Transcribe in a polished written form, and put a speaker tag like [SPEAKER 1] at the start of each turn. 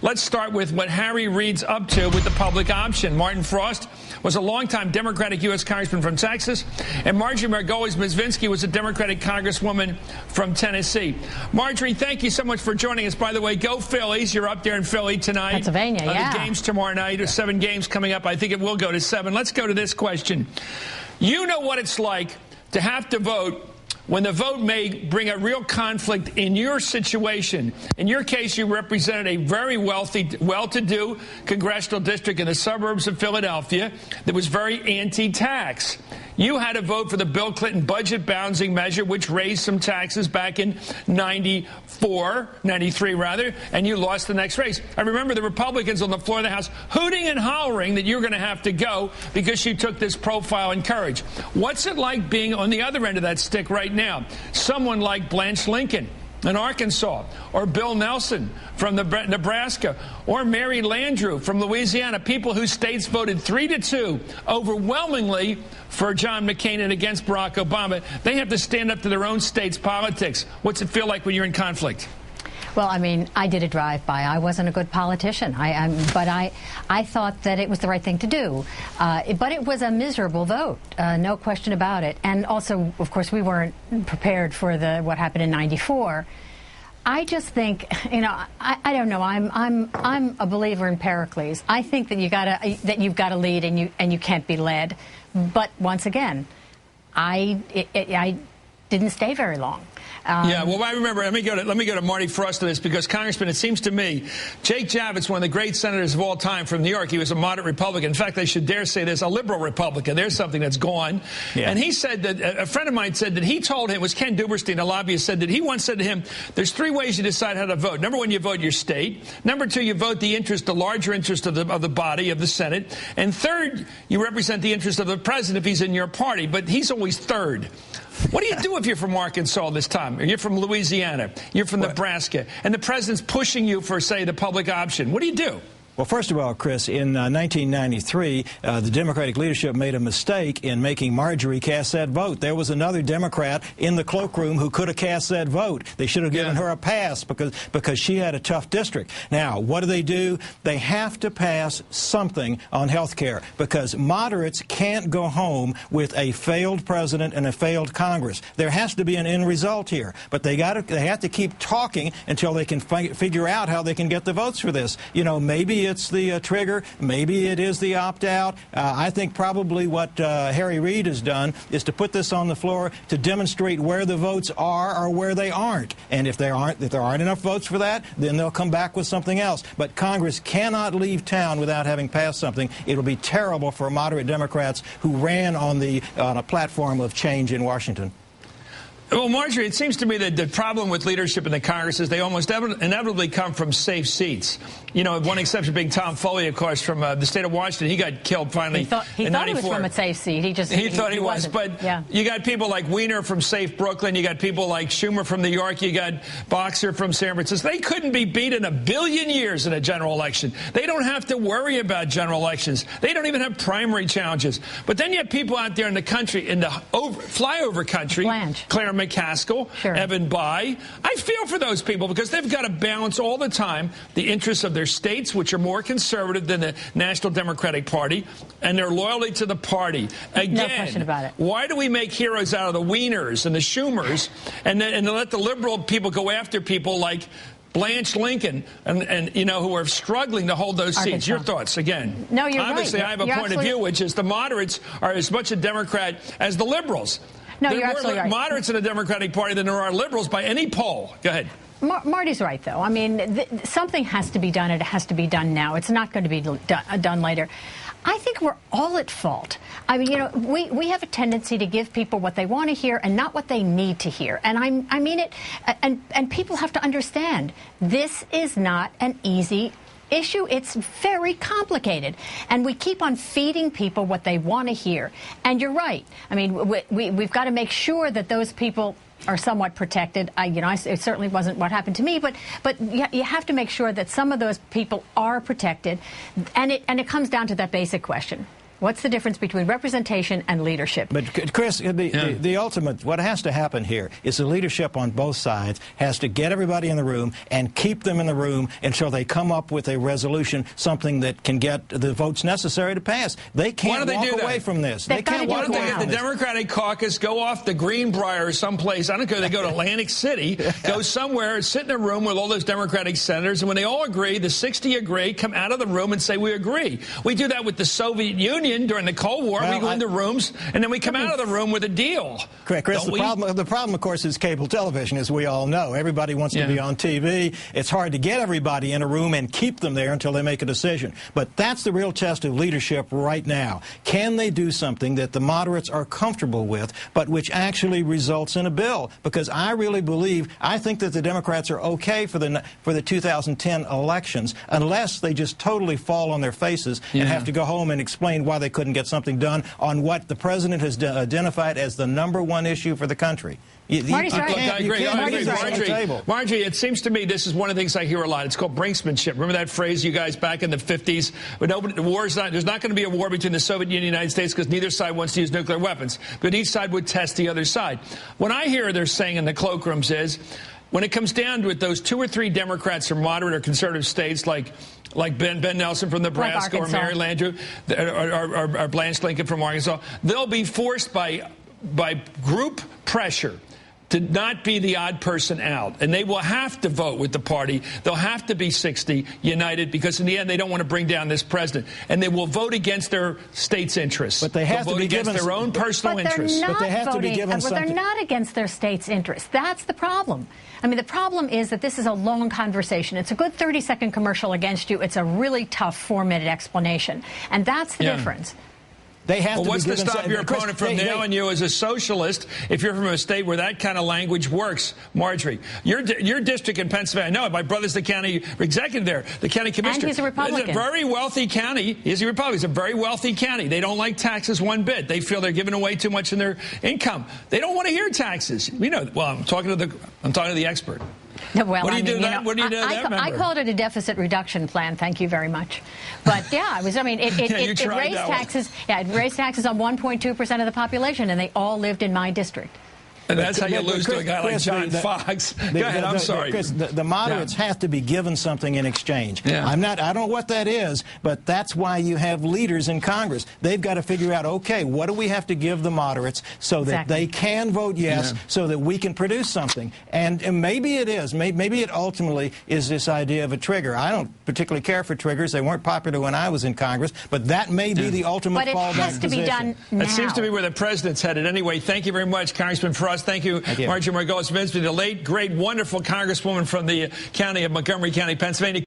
[SPEAKER 1] Let's start with what Harry Reid's up to with the public option. Martin Frost was a longtime Democratic U.S. Congressman from Texas, and Marjorie Margolis-Mizvinsky was a Democratic Congresswoman from Tennessee. Marjorie, thank you so much for joining us. By the way, go Phillies. You're up there in Philly tonight.
[SPEAKER 2] Pennsylvania, yeah.
[SPEAKER 1] The game's tomorrow night. There's 7 games coming up. I think it will go to 7. Let's go to this question. You know what it's like to have to vote when the vote may bring a real conflict in your situation. In your case, you represented a very wealthy, well-to-do congressional district in the suburbs of Philadelphia that was very anti-tax. You had to vote for the Bill Clinton budget balancing measure, which raised some taxes back in 93 rather, and you lost the next race. I remember the Republicans on the floor of the House hooting and hollering that you're going to have to go because you took this profile and courage. What's it like being on the other end of that stick right now? Someone like Blanche Lincoln in Arkansas, or Bill Nelson from Nebraska, or Mary Landrieu from Louisiana, people whose states voted 3-2 overwhelmingly for John McCain and against Barack Obama. They have to stand up to their own state's politics. What's it feel like when you're in conflict?
[SPEAKER 2] Well, I mean, I did a drive-by. I wasn't a good politician, but I thought that it was the right thing to do. But it was a miserable vote, no question about it. And also, of course, we weren't prepared for what happened in '94. I just think, you know, I don't know. I'm a believer in Pericles. I think that you've got to lead and you can't be led. But once again, I didn't stay very long.
[SPEAKER 1] Yeah, well, I remember, let me go to Marty Frost on this, because, Congressman, it seems to me, Jake Javits, one of the great senators of all time from New York, he was a moderate Republican. In fact, I should dare say this, a liberal Republican. There's something that's gone. Yeah. And he said that, a friend of mine said that he told him, it was Ken Duberstein, a lobbyist, said that he once said to him, there's 3 ways you decide how to vote. Number 1, you vote your state. Number 2, you vote the larger interest of the body, of the Senate. And third, you represent the interest of the president if he's in your party. But he's always third. What do you do if you're from Arkansas this time, or you're from Louisiana, you're from Nebraska, and the president's pushing you for, say, the public option? What do you do?
[SPEAKER 3] Well, first of all, Chris, in 1993, the Democratic leadership made a mistake in making Marjorie cast that vote. There was another Democrat in the cloakroom who could have cast that vote. They should have given her a pass because she had a tough district. Now, what do? They have to pass something on health care, because moderates can't go home with a failed president and a failed Congress. There has to be an end result here. But they have to keep talking until they can figure out how they can get the votes for this. You know, maybe it's the trigger. Maybe it is the opt-out. I think probably what Harry Reid has done is to put this on the floor to demonstrate where the votes are or where they aren't. And if there aren't enough votes for that, then they'll come back with something else. But Congress cannot leave town without having passed something. It will be terrible for moderate Democrats who ran on a platform of change in Washington.
[SPEAKER 1] Well, Marjorie, it seems to me that the problem with leadership in the Congress is they almost inevitably come from safe seats. You know, one exception being Tom Foley, of course, from the state of Washington. He got killed finally in 94.
[SPEAKER 2] He thought he was from a safe seat. He
[SPEAKER 1] thought he was. But yeah. You got people like Weiner from safe Brooklyn. You got people like Schumer from New York. You got Boxer from San Francisco. They couldn't be beat in a billion years in a general election. They don't have to worry about general elections. They don't even have primary challenges. But then you have people out there in the country, in the flyover country,
[SPEAKER 2] Blanche.
[SPEAKER 1] Claire McCaskill, sure. Evan Bayh. I feel for those people because they've got to balance all the time the interests of their states, which are more conservative than the National Democratic Party, and their loyalty to the party. Again,
[SPEAKER 2] no question about it.
[SPEAKER 1] Why do we make heroes out of the Wieners and the Schumers and let the liberal people go after people like Blanche Lincoln and you know, who are struggling to hold those seats?
[SPEAKER 2] Arkansas.
[SPEAKER 1] Your thoughts again?
[SPEAKER 2] No, you're
[SPEAKER 1] Obviously,
[SPEAKER 2] right.
[SPEAKER 1] I have a point of view, which is the moderates are as much a Democrat as the liberals.
[SPEAKER 2] No,
[SPEAKER 1] there
[SPEAKER 2] you're
[SPEAKER 1] are
[SPEAKER 2] absolutely
[SPEAKER 1] more
[SPEAKER 2] right.
[SPEAKER 1] Moderates in the Democratic Party than there are liberals by any poll. Go ahead.
[SPEAKER 2] Marty's right, though. I mean, something has to be done. It has to be done now. It's not going to be done later. I think we're all at fault. I mean, you know, we have a tendency to give people what they want to hear and not what they need to hear. And I mean it. And people have to understand this is not an easy issue. It's very complicated, and we keep on feeding people what they want to hear. And you're right. I mean, we've got to make sure that those people are somewhat protected. It certainly wasn't what happened to me, but you have to make sure that some of those people are protected, and it comes down to that basic question: What's the difference between representation and leadership?
[SPEAKER 3] But, Chris, the ultimate, what has to happen here is the leadership on both sides has to get everybody in the room and keep them in the room until they come up with a resolution, something that can get the votes necessary to pass. They can't walk away from this. They can't walk away from this.
[SPEAKER 1] The Democratic caucus go off the Greenbrier someplace. I don't care. They go to Atlantic City, go somewhere, sit in a room with all those Democratic senators, and when they all agree, the 60 agree, come out of the room and say, we agree. We do that with the Soviet Union during the Cold War. We go into rooms, and then we come out of the room with a deal.
[SPEAKER 3] Correct, Chris. The problem, of course, is cable television, as we all know. Everybody wants to be on TV. It's hard to get everybody in a room and keep them there until they make a decision. But that's the real test of leadership right now. Can they do something that the moderates are comfortable with, but which actually results in a bill? Because I really believe, I think that the Democrats are okay for the 2010 elections, unless they just totally fall on their faces and have to go home and explain why they couldn't get something done on what the president has identified as the #1 issue for the country.
[SPEAKER 2] Marty's right.
[SPEAKER 1] I agree. Marjorie, it seems to me this is one of the things I hear a lot. It's called brinksmanship. Remember that phrase, you guys, back in the 50s? But there's not going to be a war between the Soviet Union and the United States because neither side wants to use nuclear weapons. But each side would test the other side. What I hear they're saying in the cloakrooms is, when it comes down to it, those 2 or 3 Democrats from moderate or conservative states like Ben Nelson from Nebraska, or Mary Landrieu, or Blanche Lincoln from Arkansas, they'll be forced by group pressure to not be the odd person out. And they will have to vote with the party. They'll have to be 60 united, because in the end they don't want to bring down this president. And they will vote against their state's interests.
[SPEAKER 3] But they have to be
[SPEAKER 1] against their own personal interests.
[SPEAKER 3] But they have to be given something.
[SPEAKER 2] But they're not against their state's interests. That's the problem. I mean, the problem is that this is a long conversation. It's a good 30-second commercial against you. It's a really tough 4-minute explanation. And that's the difference.
[SPEAKER 3] They have to
[SPEAKER 1] what's
[SPEAKER 3] be
[SPEAKER 1] to stop your opponent from nailing you as a socialist if you're from a state where that kind of language works? Marjorie, your district in Pennsylvania, I know, my brother's the county executive there, the county commissioner.
[SPEAKER 2] And he's a Republican.
[SPEAKER 1] It's a very wealthy county. He's a Republican. It's a very wealthy county. They don't like taxes one bit. They feel they're giving away too much in their income. They don't want to hear taxes. You know, well, I'm talking to the expert.
[SPEAKER 2] Well,
[SPEAKER 1] what do you do?
[SPEAKER 2] I called it a deficit reduction plan. Thank you very much. But yeah, it raised taxes. Yeah, it raised taxes on 1.2% of the population, and they all lived in my district.
[SPEAKER 1] And that's how you lose to a guy like John Fox. Go ahead, I'm sorry.
[SPEAKER 3] Chris, the moderates have to be given something in exchange. I don't know what that is, but that's why you have leaders in Congress. They've got to figure out, okay, what do we have to give the moderates so that they can vote yes, so that we can produce something. And maybe it is. Maybe it ultimately is this idea of a trigger. I don't particularly care for triggers. They weren't popular when I was in Congress, but that may be the ultimate fallback position.
[SPEAKER 2] But it has to be done now.
[SPEAKER 1] It seems to be where the president's headed. Anyway, thank you very much, Congressman Frost. Thank you, Marjorie Margolis-Vinsby, the late, great, wonderful congresswoman from the county of Montgomery County, Pennsylvania.